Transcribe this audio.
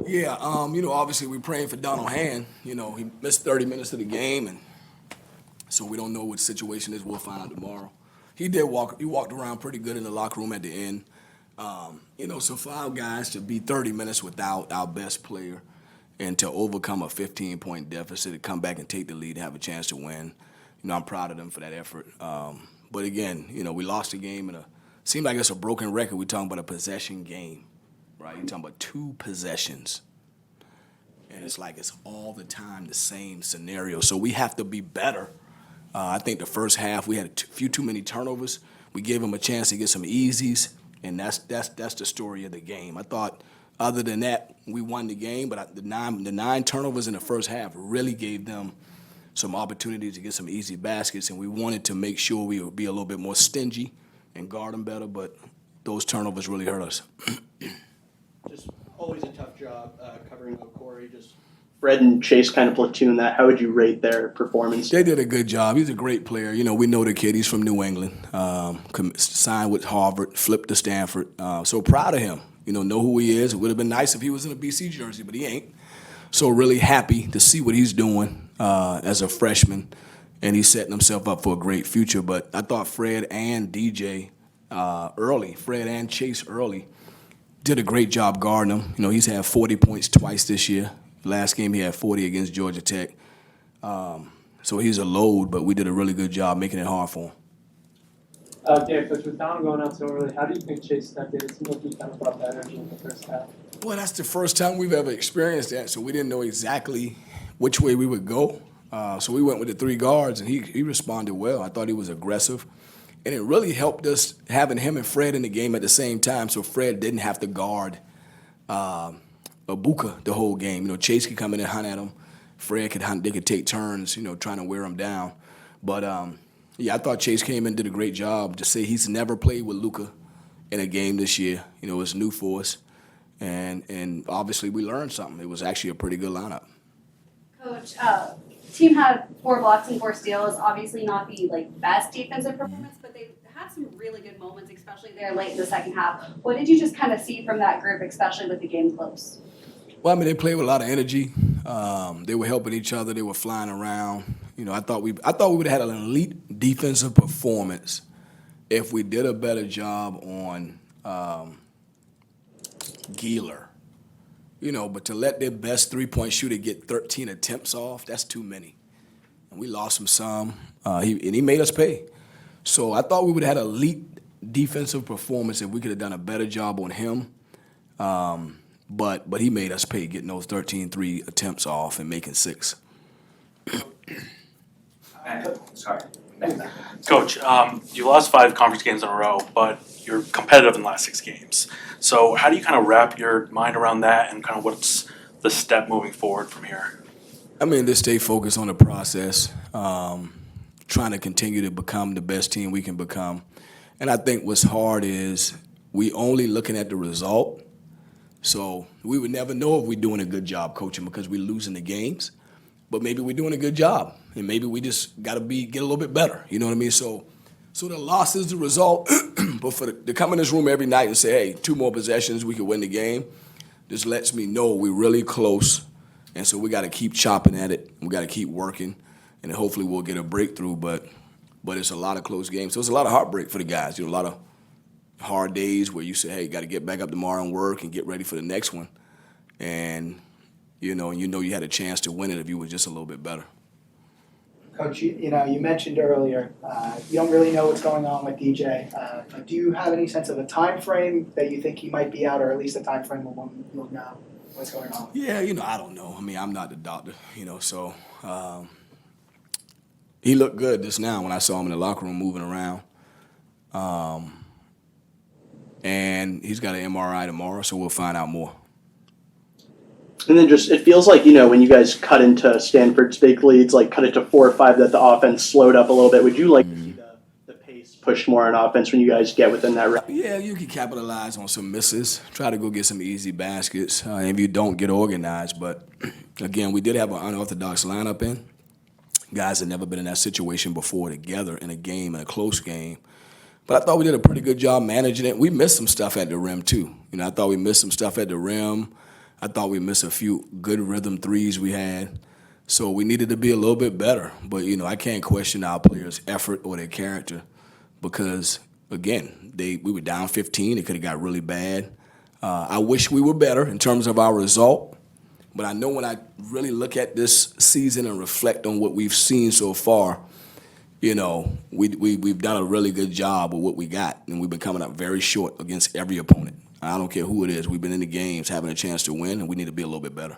Yeah, obviously we're praying for Donald Hand. He missed 30 minutes of the game, and so we don't know what the situation is. We'll find out tomorrow. He walked around pretty good in the locker room at the end. So for our guys to be 30 minutes without our best player and to overcome a 15-point deficit, to come back and take the lead, have a chance to win, I'm proud of them for that effort. But again, we lost the game, and seemed like it's a broken record. We're talking about a possession game, right? You're talking about 2 possessions. And it's like it's all the time the same scenario. So we have to be better. I think the first half we had a few too many turnovers. We gave them a chance to get some easies, and that's the story of the game. I thought other than that, we won the game, but the nine turnovers in the first half really gave them some opportunities to get some easy baskets, and we wanted to make sure we would be a little bit more stingy and guard them better, but those turnovers really hurt us. Just always a tough job covering Okori. Just Fred and Chase kind of platoon that. How would you rate their performance? They did a good job. He's a great player. We know the kid. He's from New England. Signed with Harvard, flipped to Stanford. So proud of him. Know who he is. It would have been nice if he was in a BC jersey, but he ain't. So really happy to see what he's doing as a freshman, and he's setting himself up for a great future. But I thought Fred and DJ Fred and Chase early, did a great job guarding him. He's had 40 points twice this year. Last game he had 40 against Georgia Tech. So he's a load, but we did a really good job making it hard for him. Dave, Coach, with Donald going out so early, how do you think Chase stepped in? It seemed like he kind of brought that energy in the first half. Well, that's the first time we've ever experienced that, so we didn't know exactly which way we would go. So we went with the 3 guards, and he responded well. I thought he was aggressive. And it really helped us having him and Fred in the game at the same time, so Fred didn't have to guard Ibuka the whole game. Chase could come in and hunt at him. Fred could hunt. They could take turns, trying to wear him down. But, I thought Chase came in and did a great job. To say he's never played with Luka in a game this year, it's new for us. And obviously we learned something. It was actually a pretty good lineup. Coach, team had 4 blocks and 4 steals. Obviously not the best defensive performance, but they had some really good moments, especially there late in the second half. What did you just kind of see from that group, especially with the game close? Well, they played with a lot of energy. They were helping each other. They were flying around. I thought we would have had an elite defensive performance if we did a better job on Gieler. But to let their best 3-point shooter get 13 attempts off, that's too many. And we lost him some, he made us pay. So I thought we would have had an elite defensive performance if we could have done a better job on him. But he made us pay, getting those 13 3 attempts off and making 6. Sorry. Coach, you lost 5 conference games in a row, but you're competitive in the last 6 games. So how do you kind of wrap your mind around that, and kind of what's the step moving forward from here? To stay focused on the process, trying to continue to become the best team we can become. And I think what's hard is we only looking at the result. So we would never know if we're doing a good job coaching because we're losing the games. But maybe we're doing a good job, and maybe we just got to get a little bit better. You know what I mean? So the loss is the result. But to come in this room every night and say, hey, 2 more possessions, we could win the game, this lets me know we're really close. And so we got to keep chopping at it. We got to keep working, and hopefully we'll get a breakthrough. But it's a lot of close games. So it's a lot of heartbreak for the guys. A lot of hard days where you say, hey, got to get back up tomorrow and work and get ready for the next one. And you had a chance to win it if you were just a little bit better. Coach, you mentioned earlier you don't really know what's going on with DJ. But do you have any sense of a time frame that you think he might be out, or at least a time frame when you'll know what's going on? Yeah, I don't know. I'm not the doctor, so he looked good just now when I saw him in the locker room moving around. And he's got an MRI tomorrow, so we'll find out more. And then it feels like, when you guys cut into Stanford's big leads, cut it to 4 or 5, that the offense slowed up a little bit. Would you like to see the pace pushed more on offense when you guys get within that range? Yeah, you can capitalize on some misses. Try to go get some easy baskets if you don't get organized. But, again, we did have an unorthodox lineup in. Guys had never been in that situation before together in a close game. But I thought we did a pretty good job managing it. We missed some stuff at the rim, too. I thought we missed some stuff at the rim. I thought we missed a few good rhythm threes we had. So we needed to be a little bit better. But, I can't question our players' effort or their character because, again, we were down 15. It could have got really bad. I wish we were better in terms of our result. But I know when I really look at this season and reflect on what we've seen so far, we've done a really good job with what we got, and we've been coming up very short against every opponent. I don't care who it is. We've been in the games having a chance to win, and we need to be a little bit better.